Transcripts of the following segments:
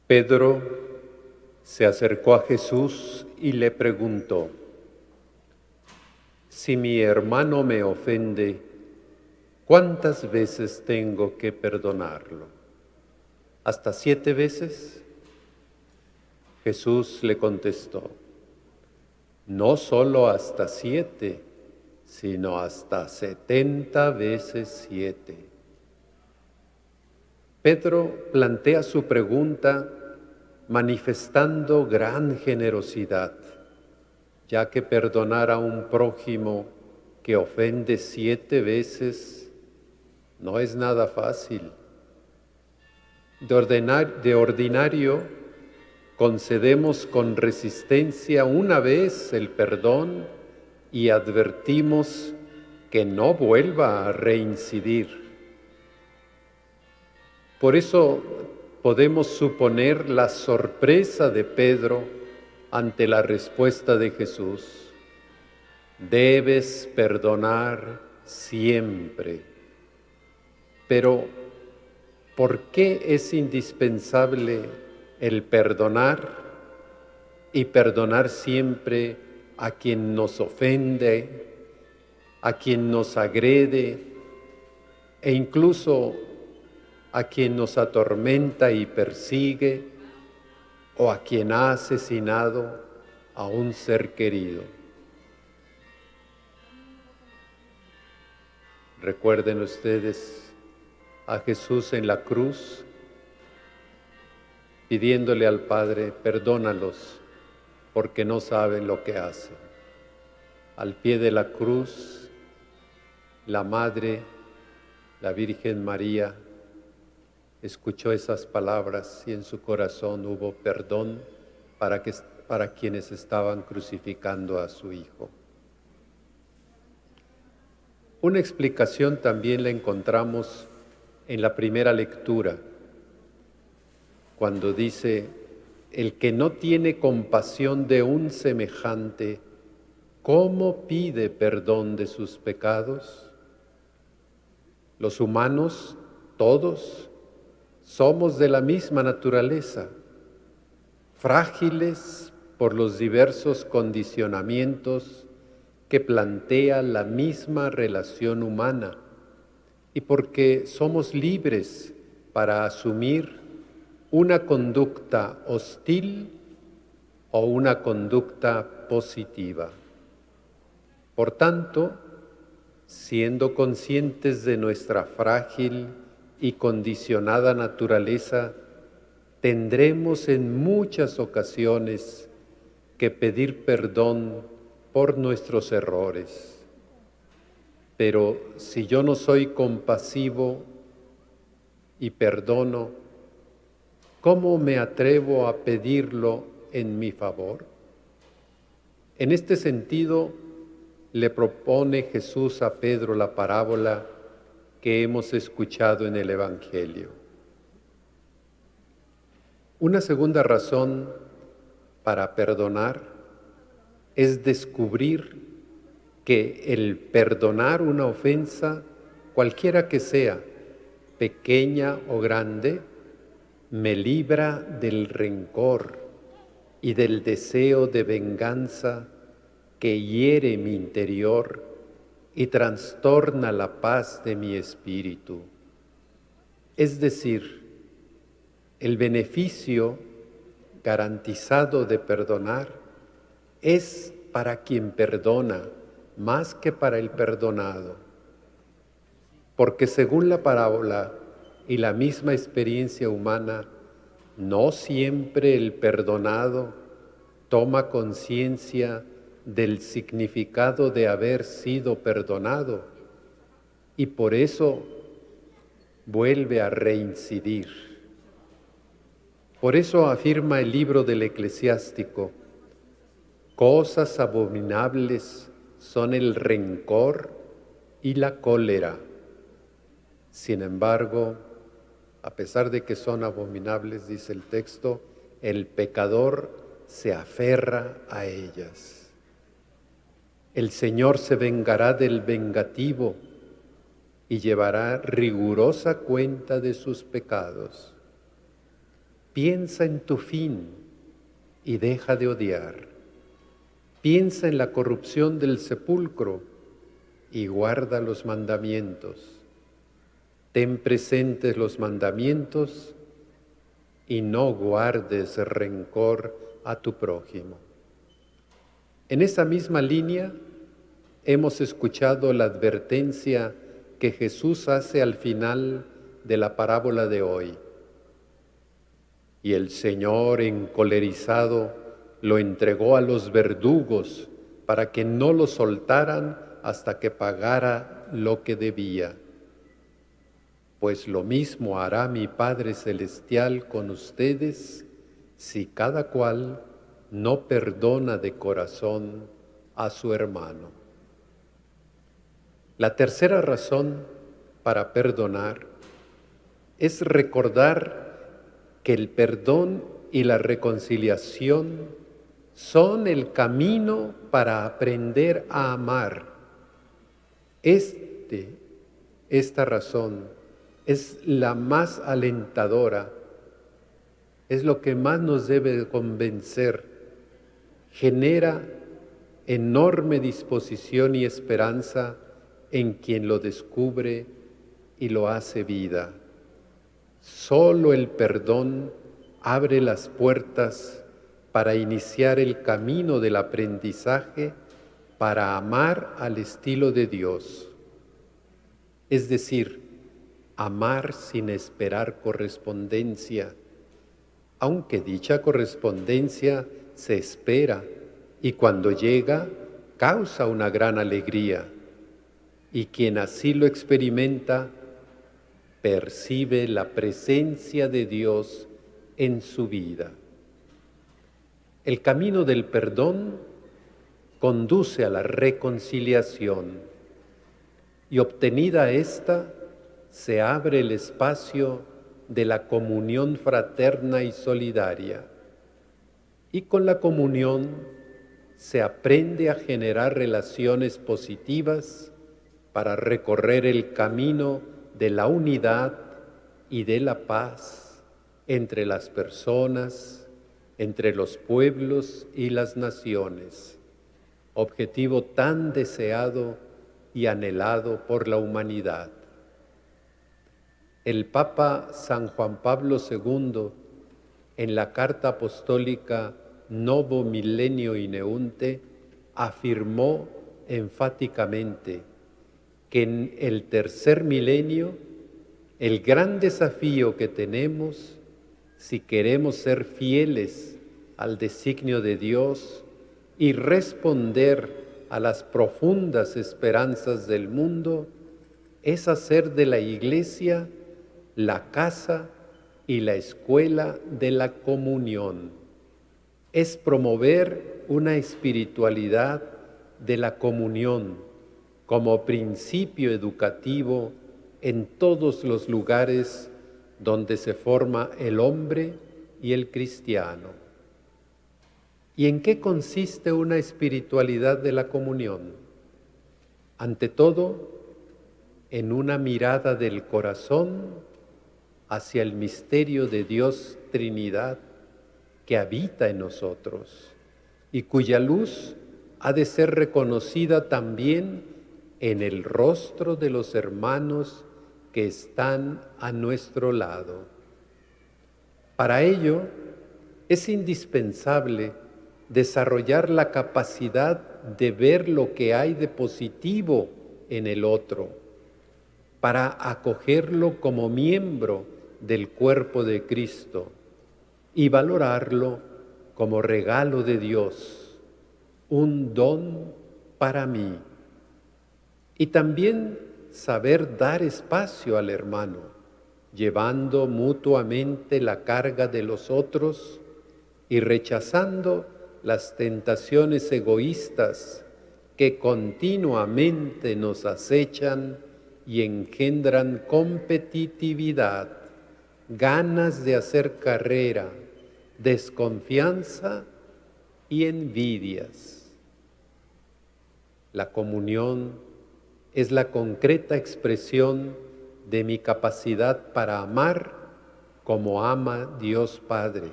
Pedro se acercó a Jesús y le preguntó: si mi hermano me ofende, ¿cuántas veces tengo que perdonarlo? ¿Hasta 7 veces? Jesús le contestó: no solo hasta 7, sino hasta 70 veces 7. Pedro plantea su pregunta manifestando gran generosidad, ya que perdonar a un prójimo que ofende 7 veces no es nada fácil. De ordinario, concedemos con resistencia una vez el perdón y advertimos que no vuelva a reincidir. Por eso podemos suponer la sorpresa de Pedro ante la respuesta de Jesús: debes perdonar siempre. Pero, ¿por qué es indispensable el perdonar y perdonar siempre a quien nos ofende, a quien nos agrede e incluso a quien nos atormenta y persigue, o a quien ha asesinado a un ser querido? Recuerden ustedes a Jesús en la cruz, pidiéndole al Padre: perdónalos, porque no saben lo que hacen. Al pie de la cruz, la Madre, la Virgen María, escuchó esas palabras y en su corazón hubo perdón para quienes estaban crucificando a su Hijo. Una explicación también la encontramos en la primera lectura, cuando dice: el que no tiene compasión de un semejante, ¿cómo pide perdón de sus pecados? Los humanos, todos, somos de la misma naturaleza, frágiles por los diversos condicionamientos que plantea la misma relación humana y porque somos libres para asumir una conducta hostil o una conducta positiva. Por tanto, siendo conscientes de nuestra frágil y condicionada naturaleza, tendremos en muchas ocasiones que pedir perdón por nuestros errores. Pero si yo no soy compasivo y perdono, ¿cómo me atrevo a pedirlo en mi favor? En este sentido, le propone Jesús a Pedro la parábola que hemos escuchado en el Evangelio. Una segunda razón para perdonar es descubrir que el perdonar una ofensa, cualquiera que sea, pequeña o grande, me libra del rencor y del deseo de venganza que hiere mi interior y trastorna la paz de mi espíritu. Es decir, el beneficio garantizado de perdonar es para quien perdona, más que para el perdonado. Porque según la parábola y la misma experiencia humana, no siempre el perdonado toma conciencia del significado de haber sido perdonado y por eso vuelve a reincidir. Por eso afirma el libro del Eclesiástico: cosas abominables son el rencor y la cólera. Sin embargo, a pesar de que son abominables, dice el texto, el pecador se aferra a ellas. El Señor se vengará del vengativo y llevará rigurosa cuenta de sus pecados. piensa en tu fin y deja de odiar. Piensa en la corrupción del sepulcro y guarda los mandamientos. Ten presentes los mandamientos y no guardes rencor a tu prójimo. En esa misma línea hemos escuchado la advertencia que Jesús hace al final de la parábola de hoy. Y el Señor, encolerizado, lo entregó a los verdugos para que no lo soltaran hasta que pagara lo que debía. Pues lo mismo hará mi Padre Celestial con ustedes si cada cual no perdona de corazón a su hermano. La tercera razón para perdonar es recordar que el perdón y la reconciliación son el camino para aprender a amar. Esta razón es la más alentadora, es lo que más nos debe convencer, genera enorme disposición y esperanza en quien lo descubre y lo hace vida. Solo el perdón abre las puertas para iniciar el camino del aprendizaje para amar al estilo de Dios. Es decir, amar sin esperar correspondencia, aunque dicha correspondencia se espera y cuando llega causa una gran alegría, y quien así lo experimenta percibe la presencia de Dios en su vida. El camino del perdón conduce a la reconciliación y obtenida esta, se abre el espacio de la comunión fraterna y solidaria. Y con la comunión se aprende a generar relaciones positivas para recorrer el camino de la unidad y de la paz entre las personas, entre los pueblos y las naciones, objetivo tan deseado y anhelado por la humanidad. El Papa San Juan Pablo II, en la carta apostólica Novo Millennio Ineunte, afirmó enfáticamente que en el tercer milenio el gran desafío que tenemos, si queremos ser fieles al designio de Dios y responder a las profundas esperanzas del mundo, es hacer de la Iglesia la casa y la escuela de la comunión. Es promover una espiritualidad de la comunión como principio educativo en todos los lugares donde se forma el hombre y el cristiano. ¿Y en qué consiste una espiritualidad de la comunión? Ante todo, en una mirada del corazón hacia el misterio de Dios Trinidad que habita en nosotros y cuya luz ha de ser reconocida también en el rostro de los hermanos que están a nuestro lado. Para ello, es indispensable desarrollar la capacidad de ver lo que hay de positivo en el otro, para acogerlo como miembro del cuerpo de Cristo y valorarlo como regalo de Dios, un don para mí. Y también saber dar espacio al hermano, llevando mutuamente la carga de los otros y rechazando las tentaciones egoístas que continuamente nos acechan y engendran competitividad, ganas de hacer carrera, desconfianza y envidias. La comunión es la concreta expresión de mi capacidad para amar como ama Dios Padre,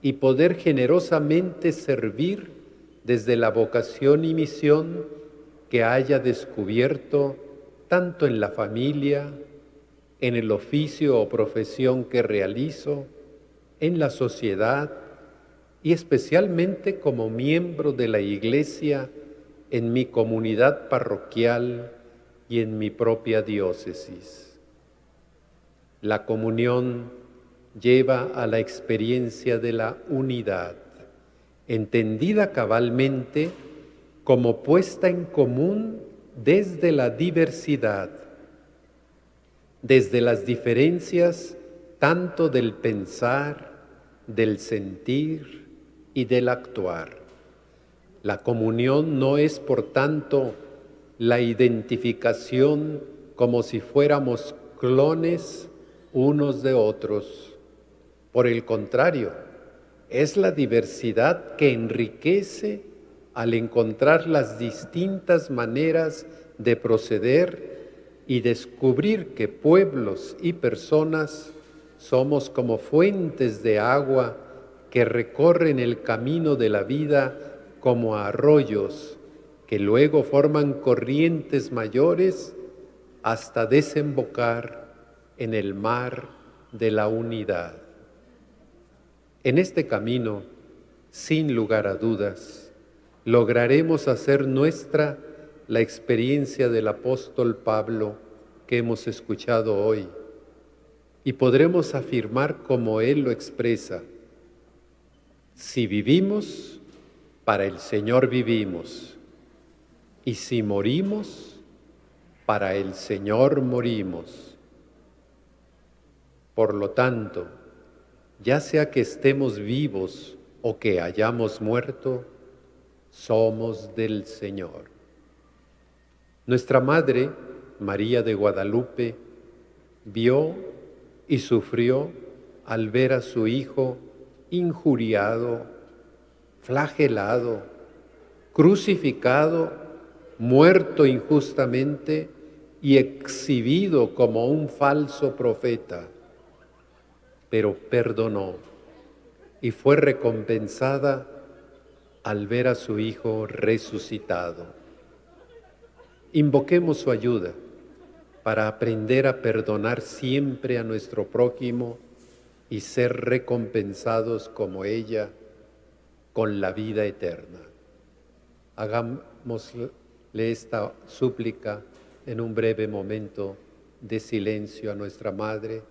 y poder generosamente servir desde la vocación y misión que haya descubierto tanto en la familia, en el oficio o profesión que realizo, en la sociedad y especialmente como miembro de la Iglesia en mi comunidad parroquial y en mi propia diócesis. La comunión lleva a la experiencia de la unidad, entendida cabalmente como puesta en común desde la diversidad, desde las diferencias tanto del pensar, del sentir y del actuar. La comunión no es, por tanto, la identificación como si fuéramos clones unos de otros. Por el contrario, es la diversidad que enriquece al encontrar las distintas maneras de proceder y descubrir que pueblos y personas somos como fuentes de agua que recorren el camino de la vida como arroyos que luego forman corrientes mayores hasta desembocar en el mar de la unidad. En este camino, sin lugar a dudas, lograremos hacer nuestra la experiencia del apóstol Pablo que hemos escuchado hoy y podremos afirmar como él lo expresa: si vivimos, para el Señor vivimos, y si morimos, para el Señor morimos. Por lo tanto, ya sea que estemos vivos o que hayamos muerto, somos del Señor. Nuestra Madre, María de Guadalupe, vio y sufrió al ver a su Hijo injuriado, flagelado, crucificado, muerto injustamente y exhibido como un falso profeta, pero perdonó y fue recompensada al ver a su Hijo resucitado. Invoquemos su ayuda para aprender a perdonar siempre a nuestro prójimo y ser recompensados como ella con la vida eterna. Hagámosle esta súplica en un breve momento de silencio a nuestra Madre,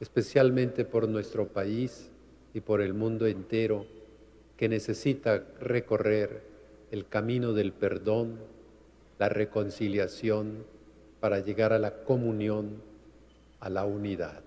especialmente por nuestro país y por el mundo entero, que necesita recorrer el camino del perdón, la reconciliación, para llegar a la comunión, a la unidad.